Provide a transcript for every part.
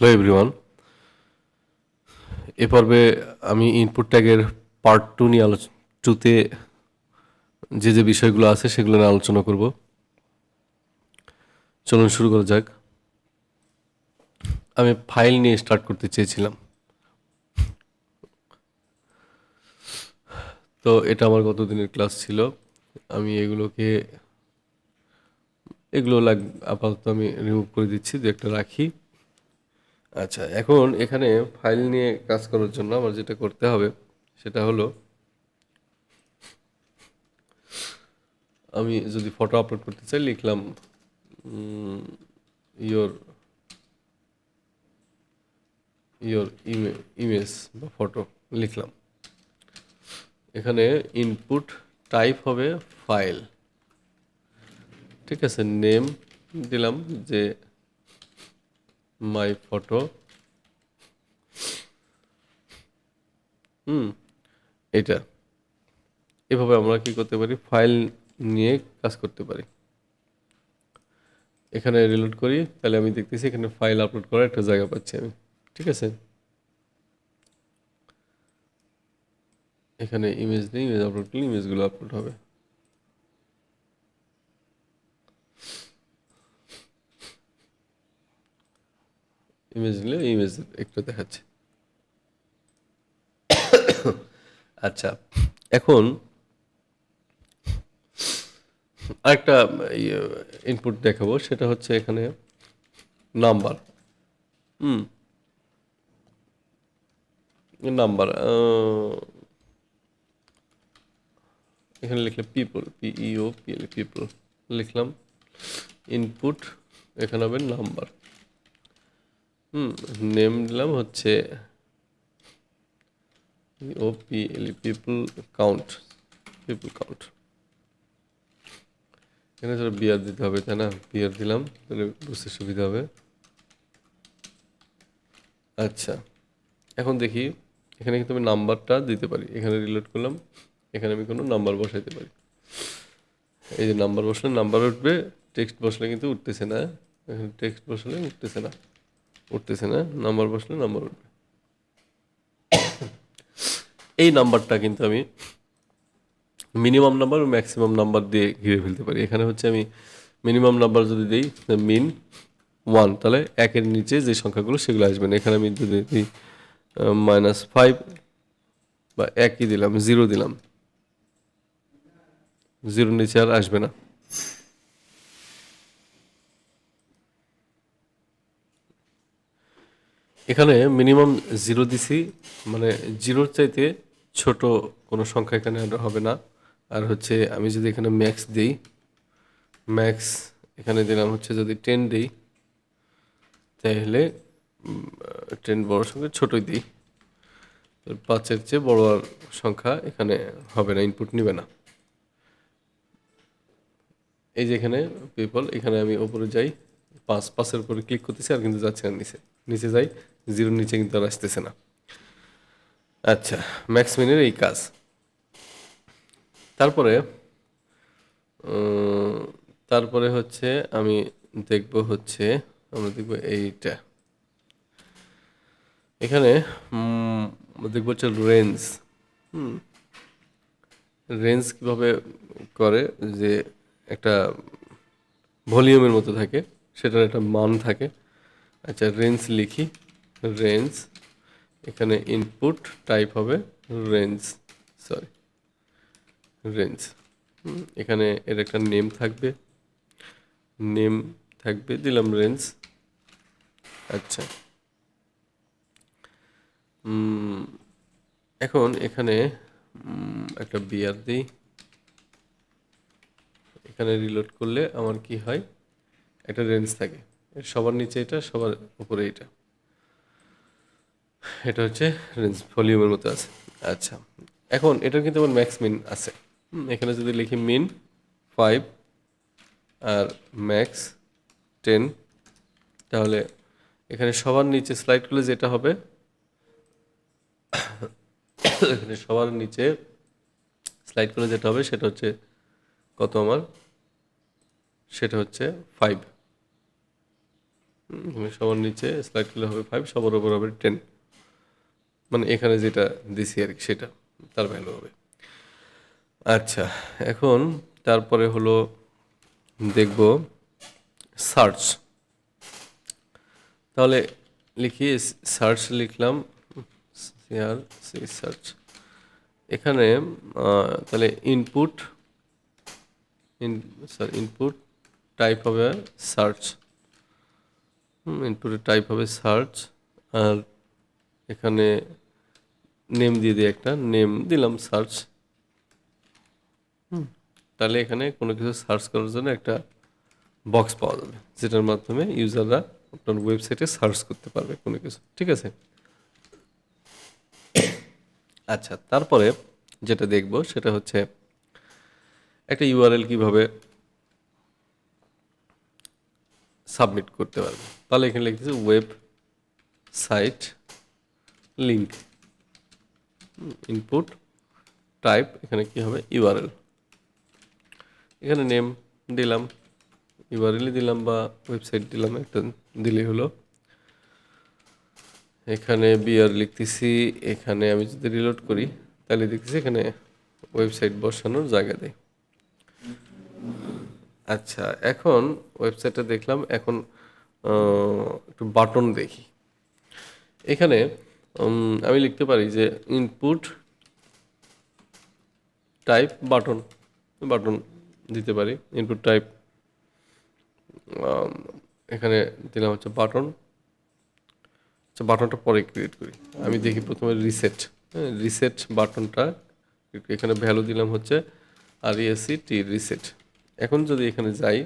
Hello everyone. এ পর্বে আমি input ট্যাগের পার্ট টু নিয়ে টুতে যে বিষয়গুলো আছে সেগুলো নিয়ে আলোচনা করব। চলুন শুরু করা যাক। আমি ফাইল নিয়ে স্টার্ট করতে চেয়েছিলাম। তো এটা আমার গত দিনের ক্লাস ছিল। আমি এগুলো আপাতত আমি রিমুভ করে দিচ্ছি, দু একটা রাখি। আচ্ছা, এখন এখানে ফাইল নিয়ে কাজ করার জন্য আমার যেটা করতে হবে সেটা হলো, আমি যদি ফটো আপলোড করতে চাই লিখলাম ইয়োর ইয়োর ইমেজ বা ফটো লিখলাম। এখানে ইনপুট টাইপ হবে ফাইল, ঠিক আছে। নেম দিলাম যে মাই ফটো, এটা। এভাবে আমরা কি করতে পারি, ফাইল নিয়ে কাজ করতে পারি। এখানে রিলোড করি, তাহলে আমি দেখতেছি এখানে ফাইল আপলোড করার একটা জায়গা পাচ্ছি আমি, ঠিক আছে। এখানে ইমেজ নেই, ইমেজ আপলোড করলে ইমেজগুলো আপলোড হবে। ইমেজ নিলে ইমেজ একটু দেখাচ্ছে। আচ্ছা, এখন আরেকটা ইনপুট দেখাবো, সেটা হচ্ছে এখানে নাম্বার। নাম্বার এখানে লিখলাম পিপল, পিইও পিএল, পিপল লিখলাম। ইনপুট এখানে হবে নাম্বার। নেম দিলাম হচ্ছে O P L, people count, people count. এখানে ধরো বিয়ার দিতে হবে, তাই না? বিয়ার দিলাম, তাহলে বুঝতে সুবিধা হবে। আচ্ছা, এখন দেখি এখানে কিন্তু আমি নাম্বারটা দিতে পারি। এখানে রিলোড করলাম, এখানে আমি কোনো নাম্বার বসাইতে পারি। এই যে নাম্বার বসলে নাম্বার উঠবে, টেক্সট বসলে কিন্তু উঠতেছে না। এখানে টেক্সট বসলে উঠতেছে না, নাম্বার বসলে নাম্বার উঠবে। এই নাম্বারটা কিন্তু আমি মিনিমাম নাম্বার ও ম্যাক্সিমাম নাম্বার দিয়ে ঘিরে ফেলতে পারি। এখানে হচ্ছে আমি মিনিমাম নাম্বার যদি দিই মিন 1, তাহলে একের নিচে যে সংখ্যাগুলো সেগুলো আসবে না। এখানে আমি যদি দিই -5 বা একই দিলাম, 0 দিলাম, 0 নিচে আর আসবে না। এখানে মিনিমাম 0 দিছি, মানে 0-র চাইতে ছোট কোনো সংখ্যা এখানে আর হবে না। আর হচ্ছে আমি যদি এখানে ম্যাক্স দিই, ম্যাক্স এখানে দিলাম হচ্ছে যদি 10 দিই, তাহলে 10 বড় সংখ্যা, ছোটই দিই, 5-এর চেয়ে বড় আর সংখ্যা এখানে হবে না, ইনপুট নিবে না। এই যে এখানে পিপল, এখানে আমি উপরে যাই, 5-5-এর উপরে ক্লিক করতেছি আর কিন্তু যাচ্ছে না নিচে। নিচে যাই, 0-র নিচে কিন্তু আর আসতেছে না। আচ্ছা, ম্যাক্স মিনের এই কাজ। তারপরে তারপরে হচ্ছে আমি দেখব হচ্ছে, আমরা দেখব এইটা। এখানে দেখব হচ্ছে রেঞ্জ। রেঞ্জ কিভাবে করে, যে একটা ভলিউমের মতো থাকে, সেটার একটা মান থাকে। আচ্ছা, রেঞ্জ লিখি, রেঞ্জ। এখানে ইনপুট টাইপ হবে রেঞ্জ, সরি রেঞ্জ। এখানে এর একটা নেম থাকবে, নেম থাকবে, দিলাম রেঞ্জ। আচ্ছা, এখন এখানে একটা বিয়ার দিই। এখানে রিলোড করলে আমার কি হয়, একটা রেঞ্জ থাকে, সবার নিচে এটা, সবার উপরে এটা। এটা হচ্ছে রেঞ্জ, ভলিউমের মতো আছে। আচ্ছা, এখন এটার কিন্তু আমার ম্যাক্স মিন আছে। এখানে যদি লিখি মিন 5 আর ম্যাক্স 10, তাহলে এখানে সবার নিচে স্লাইড করলে যেটা হবে, এখানে সবার নিচে স্লাইড করলে যেটা হবে সেটা হচ্ছে কত আমার, সেটা হচ্ছে 5। সবার নিচে স্লাইড করলে হবে 5, সবার উপর হবে 10, মানে এখানে যেটা দিছি আর কি সেটা তার ভ্যালু হবে। আচ্ছা, এখন তারপরে হলো দেখব সার্চ। তাহলে লিখি সার্চ লিখলাম, সার্চ। এখানে তাহলে ইনপুট ইনপুট টাইপ হবে সার্চ, ইনপুটের টাইপ হবে সার্চ। আর এখানে নেম দিয়ে দিই, একটা নেম দিলাম সার্চ। তাহলে এখানে কোনো কিছু সার্চ করার জন্য একটা বক্স পাওয়া যাবে, যেটার মাধ্যমে ইউজাররা আপনার ওয়েবসাইটে সার্চ করতে পারবে কোনো কিছু। ঠিক আছে। আচ্ছা, তারপরে যেটা দেখব সেটা হচ্ছে একটা ইউআরএল কিভাবে সাবমিট করতে পারবে। তাহলে এখানে লিখতেছে website link, input type, এখানে কি হবে ইউআরএল, এখানে নেম দিলাম, ইউআরএল দিলাম বা ওয়েবসাইট দিলাম, একটা দিলেই হলো। এখানে বিআর লিখতেছি, এখানে আমি যদি রিলোড করি তাহলে দেখতেছি এখানে ওয়েবসাইট বসানোর জায়গা দেয়। আচ্ছা, এখন ওয়েবসাইটটা দেখলাম, এখন একটু বাটন দেখি। এখানে আমি লিখতে পারি যে ইনপুট টাইপ বাটন, বাটন দিতে পারি। ইনপুট টাইপ এখানে দিলাম হচ্ছে বাটন। আচ্ছা, বাটনটা পরে ক্রিয়েট করি। আমি দেখি প্রথমে রিসেট, রিসেট বাটনটা এখানে ভ্যালু দিলাম হচ্ছে RESET, রিসেট। এখন যদি এখানে যাই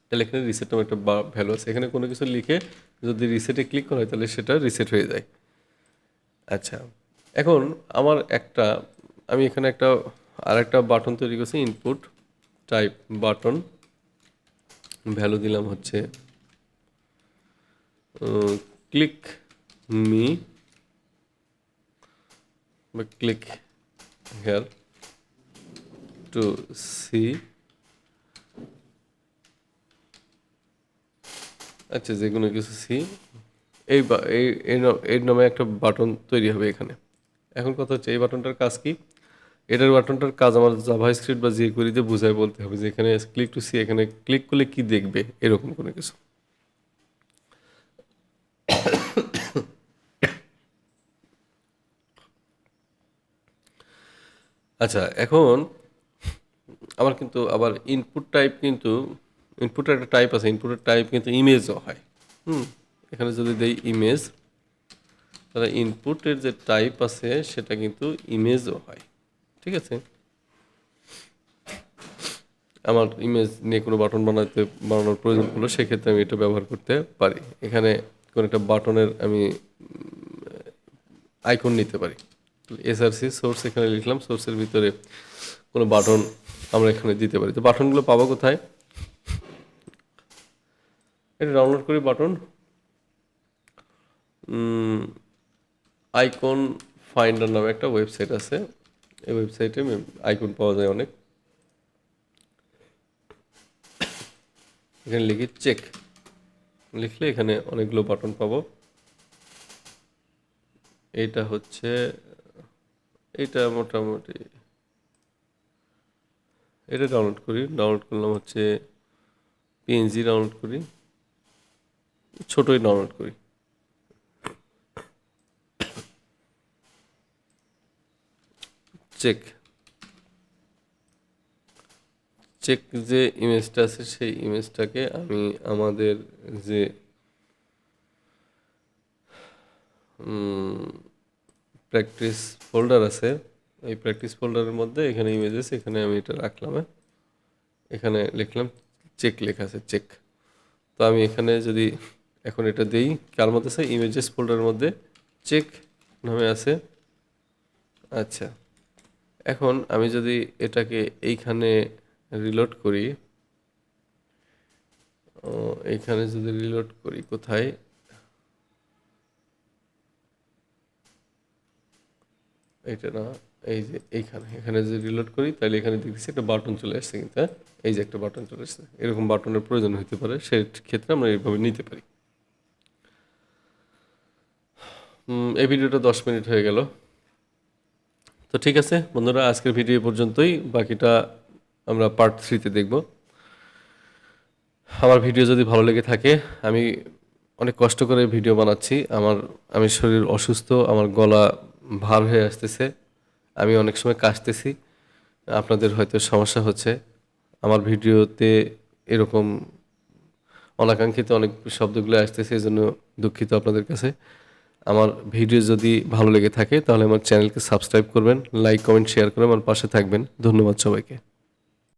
তাহলে এখানে রিসেট নামে একটা ভ্যালু আছে, এখানে কোনো কিছু লিখে যদি রিসেটে ক্লিক করা হয় তাহলে সেটা রিসেট হয়ে যায়। আচ্ছা, এখন আমার আমি এখানে আরেকটা বাটন তৈরি করছি, ইনপুট টাইপ বাটন, ভ্যালু দিলাম হচ্ছে ক্লিক মি বা ক্লিক হেয়ার টু সি। আচ্ছা, যে কোনো কিছু সি, এই নামে একটা বাটন তৈরি হবে এখানে। এখন কথা হচ্ছে এই বাটনটার কাজ কি? এটার বাটনটার কাজ আমার জাভাস্ক্রিপ্ট বা jQuery দিয়ে বুঝায় বলতে হবে যে এখানে ক্লিক টু সি, এখানে ক্লিক করলে কি দেখবে, এরকম কোনো কিছু। আচ্ছা, এখন আমার কিন্তু আবার ইনপুটের একটা টাইপ আছে, ইনপুটের টাইপ কিন্তু ইমেজও হয়। এখানে যদি দেই ইমেজ, তাহলে ইনপুটের যে টাইপ আছে সেটা কিন্তু ইমেজও হয়। ঠিক আছে। আমার ইমেজ নিয়ে কোনো বাটন বানানোর প্রয়োজন পড়লো, সেক্ষেত্রে আমি এটা ব্যবহার করতে পারি। এখানে কোনো একটা বাটনের আমি আইকন নিতে পারি। এসআরসি সোর্স এখানে লিখলাম, সোর্সের ভিতরে কোনো বাটন আমরা এখানে দিতে পারি। তো বাটনগুলো পাবো কোথায়? এটা ডাউনলোড করি বাটন, আইকন ফাইন্ডার নামে একটা ওয়েবসাইট আছে, এই ওয়েবসাইটে আইকন পাওয়া যায় অনেক। এখানে লিখি চেক, লিখলে এখানে অনেকগুলো বাটন পাবো। এটা মোটামুটি এটা ডাউনলোড করি, ডাউনলোড করলাম হচ্ছে পিএনজি, ডাউনলোড করি, ছোটই ডাউনলোড করি। চেক চেক যে ইমেজটা আছে সেই ইমেজটাকে আমি আমাদের যে প্র্যাকটিস ফোল্ডার আছে, এই প্র্যাকটিস ফোল্ডারের মধ্যে এখানে ইমেজেস, এখানে আমি এটা রাখলাম। এখানে লিখলাম চেক, লেখা আছে চেক। তো আমি এখানে যদি এখন এটা দেই, কার মধ্যে আছে? ইমেজেস ফোল্ডারের মধ্যে চেক নামে আছে। আচ্ছা, এখন আমি যদি এটাকে এইখানে রিলোড করি, এইখানে যদি রিলোড করি, কোথায়? এটা না, এই যে এখানে যদি রিলোড করি তাহলে এখানে দেখতেছি একটা বাটন চলে আসছে কিন্তু, হ্যাঁ, এই যে একটা বাটন চলে আসছে। এরকম বাটনের প্রয়োজন হতে পারে, সেই ক্ষেত্রে আমরা এইভাবে নিতে পারি। এই ভিডিওটা 10 মিনিট হয়ে গেল। তো ঠিক আছে বন্ধুরা, আজকের ভিডিও এ পর্যন্তই, বাকিটা আমরা পার্ট 3-তে দেখব। আমার ভিডিও যদি ভালো লেগে থাকে, আমি অনেক কষ্ট করে ভিডিও বানাচ্ছি, আমি শরীর অসুস্থ, আমার গলা ভার হয়ে আসতেছে, আমি অনেক সময় কাশতেছি, আপনাদের হয়তো সমস্যা হচ্ছে। আমার ভিডিওতে এরকম অনাকাঙ্ক্ষিত অনেক শব্দগুলো আসতেছে, এই জন্য দুঃখিত আপনাদের কাছে। আমার ভিডিও যদি ভালো লেগে থাকে তাহলে আমার চ্যানেলকে সাবস্ক্রাইব করবেন, লাইক কমেন্ট শেয়ার করে আমার পাশে থাকবেন। ধন্যবাদ সবাইকে।